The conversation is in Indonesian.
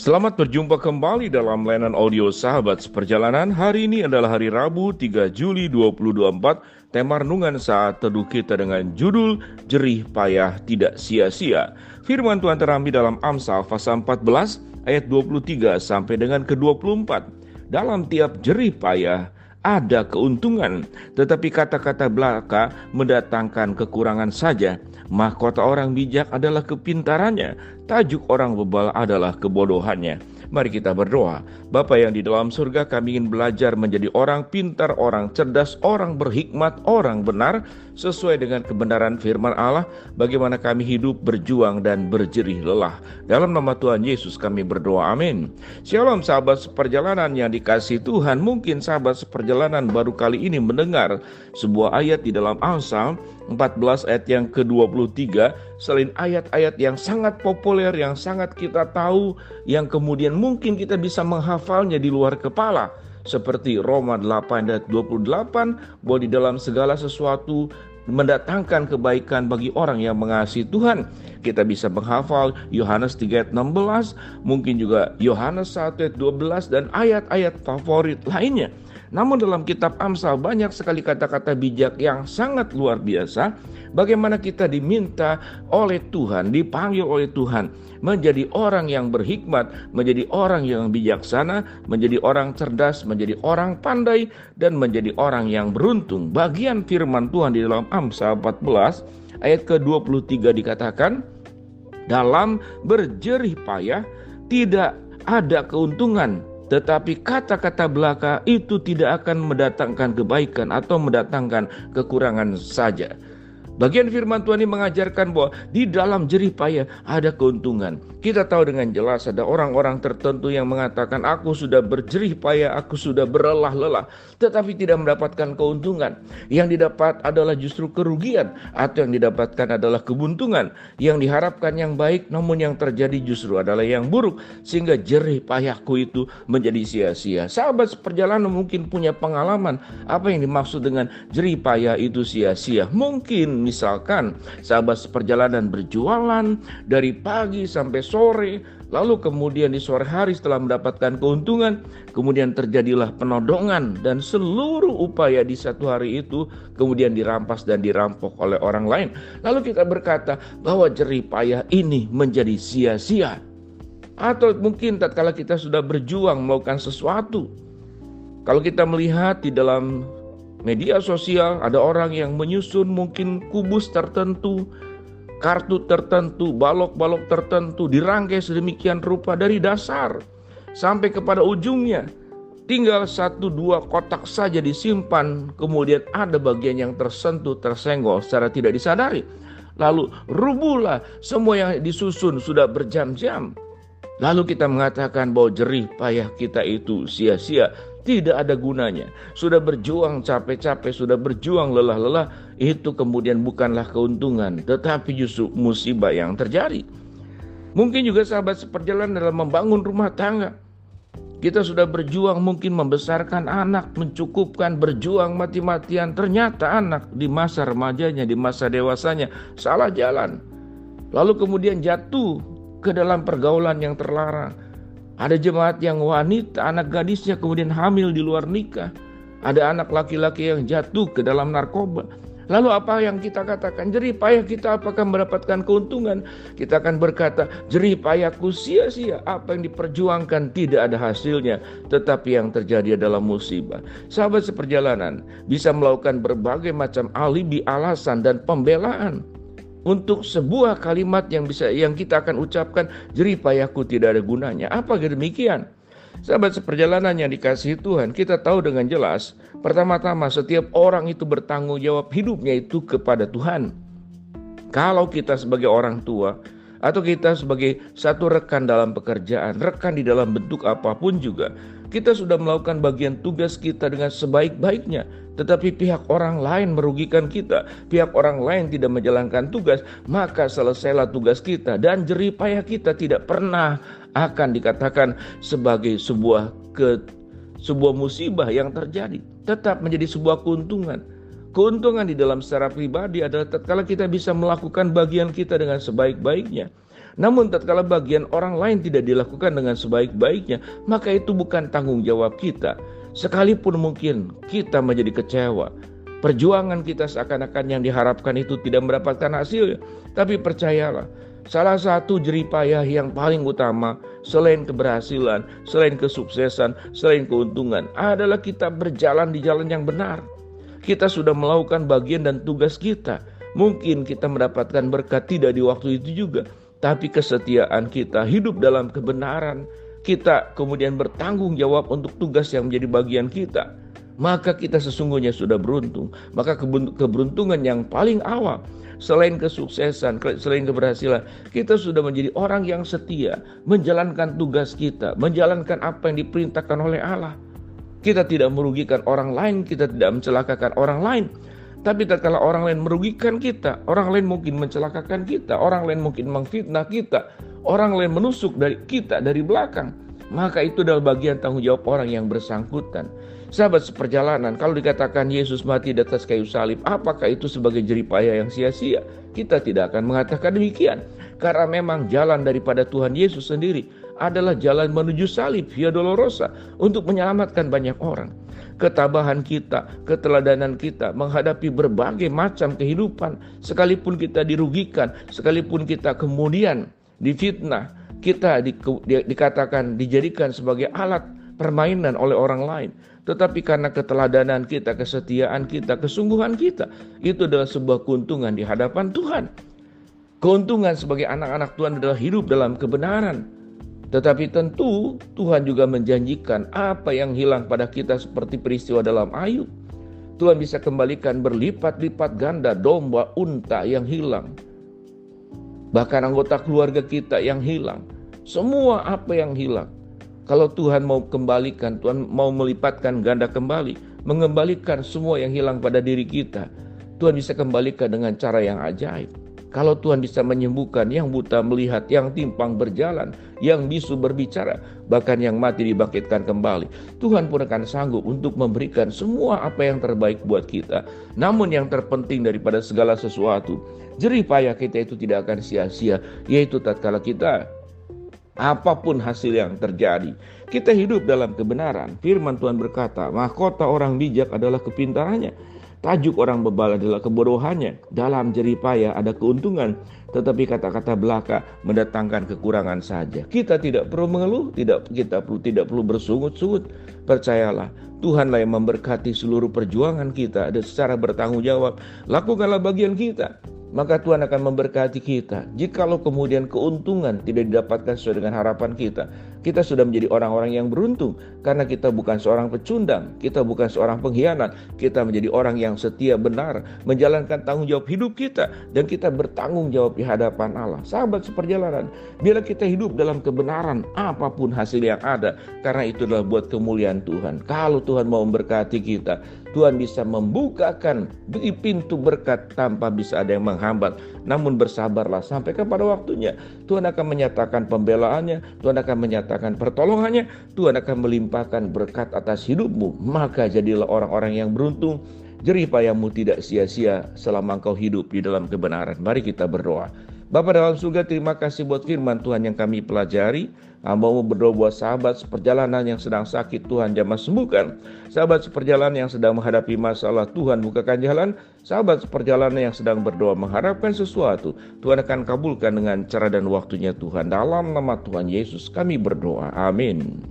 Selamat berjumpa kembali dalam layanan audio Sahabat Seperjalanan. Hari ini adalah hari Rabu 3 Juli 2024. Tema renungan saat teduh kita dengan judul Jerih Payah Tidak Sia-sia. Firman Tuhan terambil dalam Amsal pasal 14 ayat 23 sampai dengan ke-24. Dalam tiap jerih payah ada keuntungan, tetapi kata-kata belaka mendatangkan kekurangan saja. Mahkota orang bijak adalah kepintarannya, tajuk orang bebal adalah kebodohannya. Mari kita berdoa. Bapa yang di dalam surga, kami ingin belajar menjadi orang pintar, orang cerdas, orang berhikmat, orang benar, sesuai dengan kebenaran firman Allah, bagaimana kami hidup, berjuang, dan berjerih lelah. Dalam nama Tuhan Yesus kami berdoa, amin. Shalom sahabat seperjalanan yang dikasihi Tuhan. Mungkin sahabat seperjalanan baru kali ini mendengar sebuah ayat di dalam Amsal 14 ayat yang ke-23. Selain ayat-ayat yang sangat populer, yang sangat kita tahu, yang kemudian mungkin kita bisa menghafalnya di luar kepala, seperti Roma 8 ayat 28, bahwa di dalam segala sesuatu mendatangkan kebaikan bagi orang yang mengasihi Tuhan. Kita bisa menghafal Yohanes 3 ayat 16, mungkin juga Yohanes 1 ayat 12, dan ayat-ayat favorit lainnya. Namun dalam kitab Amsal banyak sekali kata-kata bijak yang sangat luar biasa. Bagaimana kita diminta oleh Tuhan, dipanggil oleh Tuhan menjadi orang yang berhikmat, menjadi orang yang bijaksana, menjadi orang cerdas, menjadi orang pandai, dan menjadi orang yang beruntung. Bagian firman Tuhan di dalam Amsal 14 ayat ke-23 dikatakan, dalam berjerih payah tidak ada keuntungan, tetapi kata-kata belaka itu tidak akan mendatangkan kebaikan atau mendatangkan kekurangan saja. Bagian firman Tuhan ini mengajarkan bahwa di dalam jerih payah ada keuntungan. Kita tahu dengan jelas ada orang-orang tertentu yang mengatakan, aku sudah berjerih payah, aku sudah berlelah-lelah, tetapi tidak mendapatkan keuntungan. Yang didapat adalah justru kerugian, atau yang didapatkan adalah kebuntungan. Yang diharapkan yang baik, namun yang terjadi justru adalah yang buruk, sehingga jerih payahku itu menjadi sia-sia. Sahabat seperjalanan mungkin punya pengalaman apa yang dimaksud dengan jerih payah itu sia-sia. Mungkin misalkan sahabat seperjalanan berjualan dari pagi sampai sore, lalu kemudian di sore hari setelah mendapatkan keuntungan, kemudian terjadilah penodongan, dan seluruh upaya di satu hari itu kemudian dirampas dan dirampok oleh orang lain. Lalu kita berkata bahwa jerih payah ini menjadi sia-sia. Atau mungkin tatkala kita sudah berjuang melakukan sesuatu, kalau kita melihat di dalam media sosial ada orang yang menyusun mungkin kubus tertentu, kartu tertentu, balok-balok tertentu, dirangkai sedemikian rupa dari dasar sampai kepada ujungnya. Tinggal 1-2 kotak saja disimpan, kemudian ada bagian yang tersentuh, tersenggol secara tidak disadari. Lalu rubuhlah semua yang disusun sudah berjam-jam. Lalu kita mengatakan bahwa jerih payah kita itu sia-sia, tidak ada gunanya. Sudah berjuang capek-capek, sudah berjuang lelah-lelah, itu kemudian bukanlah keuntungan, tetapi justru musibah yang terjadi. Mungkin juga sahabat seperjalanan dalam membangun rumah tangga. Kita sudah berjuang mungkin membesarkan anak, mencukupkan, berjuang mati-matian. Ternyata anak di masa remajanya, di masa dewasanya salah jalan. Lalu kemudian jatuh ke dalam pergaulan yang terlarang. Ada jemaat yang wanita, anak gadisnya kemudian hamil di luar nikah. Ada anak laki-laki yang jatuh ke dalam narkoba. Lalu apa yang kita katakan? Jerih payah kita apakah mendapatkan keuntungan? Kita akan berkata, jerih payahku sia-sia. Apa yang diperjuangkan tidak ada hasilnya, tetapi yang terjadi adalah musibah. Sahabat seperjalanan bisa melakukan berbagai macam alibi, alasan, dan pembelaan untuk sebuah kalimat yang kita akan ucapkan, jerih payahku tidak ada gunanya. Apa demikian? Sahabat seperjalanan yang dikasihi Tuhan, kita tahu dengan jelas, pertama-tama setiap orang itu bertanggung jawab hidupnya itu kepada Tuhan. Kalau kita sebagai orang tua, atau kita sebagai satu rekan dalam pekerjaan, rekan di dalam bentuk apapun juga, kita sudah melakukan bagian tugas kita dengan sebaik-baiknya, tetapi pihak orang lain merugikan kita, pihak orang lain tidak menjalankan tugas, maka selesailah tugas kita, dan jerih payah kita tidak pernah akan dikatakan sebagai sebuah musibah yang terjadi, tetap menjadi sebuah keuntungan. Keuntungan di dalam secara pribadi adalah tatkala kita bisa melakukan bagian kita dengan sebaik-baiknya. Namun tatkala bagian orang lain tidak dilakukan dengan sebaik-baiknya, maka itu bukan tanggung jawab kita. Sekalipun mungkin kita menjadi kecewa, perjuangan kita seakan-akan yang diharapkan itu tidak mendapatkan hasil. Tapi percayalah, salah satu jerih payah yang paling utama selain keberhasilan, selain kesuksesan, selain keuntungan adalah kita berjalan di jalan yang benar. Kita sudah melakukan bagian dan tugas kita. Mungkin kita mendapatkan berkat tidak di waktu itu juga, tapi kesetiaan kita hidup dalam kebenaran, kita kemudian bertanggung jawab untuk tugas yang menjadi bagian kita, maka kita sesungguhnya sudah beruntung. Maka keberuntungan yang paling awal, selain kesuksesan, selain keberhasilan, kita sudah menjadi orang yang setia, menjalankan tugas kita, menjalankan apa yang diperintahkan oleh Allah. Kita tidak merugikan orang lain, kita tidak mencelakakan orang lain. Tapi tatkala orang lain merugikan kita, orang lain mungkin mencelakakan kita, orang lain mungkin mengfitnah kita, orang lain menusuk kita dari belakang, maka itu adalah bagian tanggung jawab orang yang bersangkutan. Sahabat seperjalanan, kalau dikatakan Yesus mati di atas kayu salib, apakah itu sebagai jerih payah yang sia-sia? Kita tidak akan mengatakan demikian, karena memang jalan daripada Tuhan Yesus sendiri adalah jalan menuju salib, Via Dolorosa, untuk menyelamatkan banyak orang. Ketabahan kita, keteladanan kita menghadapi berbagai macam kehidupan, sekalipun kita dirugikan, sekalipun kita kemudian difitnah, kita dikatakan dijadikan sebagai alat permainan oleh orang lain, tetapi karena keteladanan kita, kesetiaan kita, kesungguhan kita, itu adalah sebuah keuntungan di hadapan Tuhan. Keuntungan sebagai anak-anak Tuhan adalah hidup dalam kebenaran. Tetapi tentu Tuhan juga menjanjikan apa yang hilang pada kita seperti peristiwa dalam Ayub. Tuhan bisa kembalikan berlipat-lipat ganda domba, unta yang hilang. Bahkan anggota keluarga kita yang hilang. Semua apa yang hilang. Kalau Tuhan mau kembalikan, Tuhan mau melipatkan ganda kembali, mengembalikan semua yang hilang pada diri kita, Tuhan bisa kembalikan dengan cara yang ajaib. Kalau Tuhan bisa menyembuhkan yang buta melihat, yang timpang berjalan, yang bisu berbicara, bahkan yang mati dibangkitkan kembali, Tuhan pun akan sanggup untuk memberikan semua apa yang terbaik buat kita. Namun yang terpenting daripada segala sesuatu, jerih payah kita itu tidak akan sia-sia, yaitu tatkala kita, apapun hasil yang terjadi, kita hidup dalam kebenaran. Firman Tuhan berkata, mahkota orang bijak adalah kepintarannya, tajuk orang bebal adalah kebodohannya. Dalam jerih payah ada keuntungan, tetapi kata-kata belaka mendatangkan kekurangan saja. Kita tidak perlu mengeluh, kita tidak perlu bersungut-sungut. Percayalah, Tuhanlah yang memberkati seluruh perjuangan kita dan secara bertanggung jawab. Lakukanlah bagian kita, maka Tuhan akan memberkati kita. Jikalau kemudian keuntungan tidak didapatkan sesuai dengan harapan kita, kita sudah menjadi orang-orang yang beruntung, karena kita bukan seorang pecundang, kita bukan seorang pengkhianat, kita menjadi orang yang setia, benar, menjalankan tanggung jawab hidup kita, dan kita bertanggung jawab di hadapan Allah. Sahabat seperjalanan, bila kita hidup dalam kebenaran, apapun hasil yang ada, karena itu adalah buat kemuliaan Tuhan. Kalau Tuhan mau memberkati kita, Tuhan bisa membukakan pintu berkat tanpa bisa ada yang menghambat. Namun bersabarlah sampai kepada waktunya. Tuhan akan menyatakan pembelaannya, Tuhan akan menyatakan pertolongannya, Tuhan akan melimpahkan berkat atas hidupmu. Maka jadilah orang-orang yang beruntung. Jerih payahmu tidak sia-sia selama engkau hidup di dalam kebenaran. Mari kita berdoa. Bapa dalam surga, terima kasih buat firman Tuhan yang kami pelajari. Hamba mau berdoa buat sahabat seperjalanan yang sedang sakit, Tuhan jamah sembuhkan. Sahabat seperjalanan yang sedang menghadapi masalah, Tuhan bukakan jalan. Sahabat seperjalanan yang sedang berdoa mengharapkan sesuatu, Tuhan akan kabulkan dengan cara dan waktunya Tuhan. Dalam nama Tuhan Yesus kami berdoa, amin.